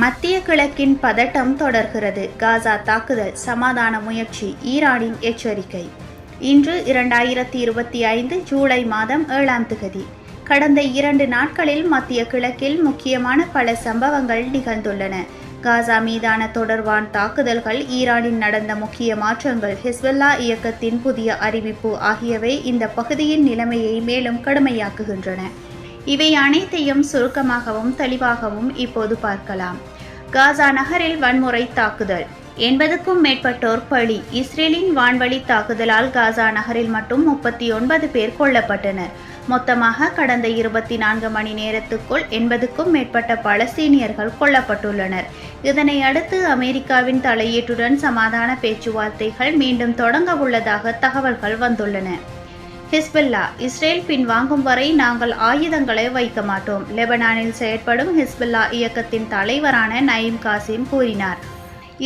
மத்திய கிழக்கின் பதட்டம் தொடர்கிறது. காசா தாக்குதல், சமாதான முயற்சி, ஈரானின் எச்சரிக்கை. இன்று 2025 ஜூலை மாதம் 7ஆம் திகதி. கடந்த 2 நாட்களில் மத்திய கிழக்கில் முக்கியமான பல சம்பவங்கள் நிகழ்ந்துள்ளன. காசா மீதான தொடர்பான தாக்குதல்கள், ஈரானில் நடந்த முக்கிய மாற்றங்கள், ஹிஸ்புல்லா இயக்கத்தின் புதிய அறிவிப்பு ஆகியவை இந்த பகுதியின் நிலைமையை மேலும் கடுமையாக்குகின்றன. இவை அனைத்தையும் சுருக்கமாகவும் தெளிவாகவும் இப்போது பார்க்கலாம். காசா நகரில் வன்முறை தாக்குதல், 80க்கும் மேற்பட்டோர் பலி. இஸ்ரேலின் வான்வழி தாக்குதலால் காசா நகரில் மட்டும் 39 பேர் கொல்லப்பட்டனர். மொத்தமாக கடந்த 24 மணி நேரத்துக்குள் 80க்கும் மேற்பட்ட பலஸ்தீனியர்கள் கொல்லப்பட்டுள்ளனர். இதனை அடுத்து அமெரிக்காவின் தலையீட்டுடன் சமாதான பேச்சுவார்த்தைகள் மீண்டும் தொடங்க உள்ளதாக தகவல்கள் வந்துள்ளன. ஹிஸ்புல்லா, இஸ்ரேல் பின்வாங்கும் வரை நாங்கள் ஆயுதங்களை வைக்க மாட்டோம். லெபனானில் செயற்படும் ஹிஸ்புல்லா இயக்கத்தின் தலைவரான நயீம் காசிம் கூறினார்.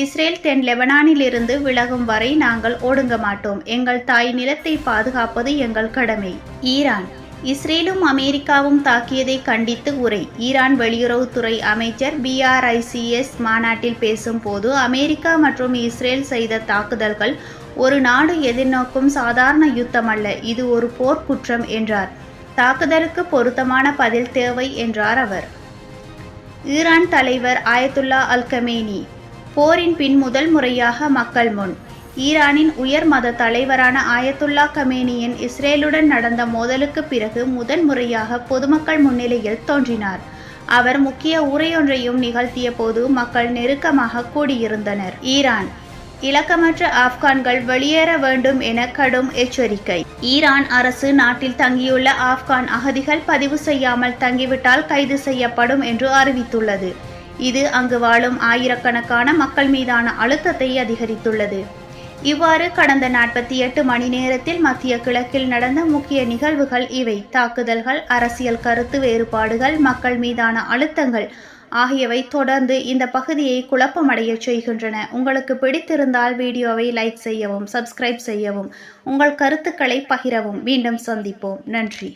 இஸ்ரேல் தென் லெபனானில் இருந்து விலகும் வரை நாங்கள் ஒடுங்க மாட்டோம். எங்கள் தாய் நிலத்தை பாதுகாப்பது எங்கள் கடமை. ஈரான், இஸ்ரேலும் அமெரிக்காவும் தாக்கியதை கண்டித்து உரை. ஈரான் வெளியுறவுத்துறை அமைச்சர் BRICS மாநாட்டில் பேசும்போது, அமெரிக்கா மற்றும் இஸ்ரேல் செய்த தாக்குதல்கள் ஒரு நாடு எதிர்நோக்கும் சாதாரண யுத்தம் அல்ல, இது ஒரு போர்க்குற்றம் என்றார். தாக்குதலுக்கு பொருத்தமான பதில் தேவை என்றார் அவர். ஈரான் தலைவர் ஆயத்துல்லா அல் கமேனி, போரின் பின் முதல் முறையாக மக்கள் முன். ஈரானின் உயர் மத தலைவரான ஆயத்துல்லா கமேனியின் இஸ்ரேலுடன் நடந்த மோதலுக்கு பிறகு முதன்முறையாக பொதுமக்கள் முன்னிலையில் தோன்றினார். அவர் முக்கிய உரையொன்றையும் நிகழ்த்திய போது மக்கள் நெருக்கமாக கூடியிருந்தனர். ஈரான், இலக்கமற்ற ஆப்கான்கள் வெளியேற வேண்டும் என கடும் எச்சரிக்கை. ஈரான் அரசு நாட்டில் தங்கியுள்ள ஆப்கான் அகதிகள் பதிவு செய்யாமல் தங்கிவிட்டால் கைது செய்யப்படும் என்று அறிவித்துள்ளது. இது அங்கு வாழும் ஆயிரக்கணக்கான மக்கள் மீதான அழுத்தத்தை அதிகரித்துள்ளது. இவ்வாறு கடந்த 48 மணி நேரத்தில் மத்திய கிழக்கில் நடந்த முக்கிய நிகழ்வுகள் இவை. தாக்குதல்கள், அரசியல் கருத்து வேறுபாடுகள், மக்கள் மீதான அழுத்தங்கள் ஆகியவை தொடர்ந்து இந்த பகுதியை குழப்பமடைய செய்கின்றன. உங்களுக்கு பிடித்திருந்தால் வீடியோவை லைக் செய்யவும், சப்ஸ்கிரைப் செய்யவும், உங்கள் கருத்துக்களை பகிரவும். மீண்டும் சந்திப்போம். நன்றி.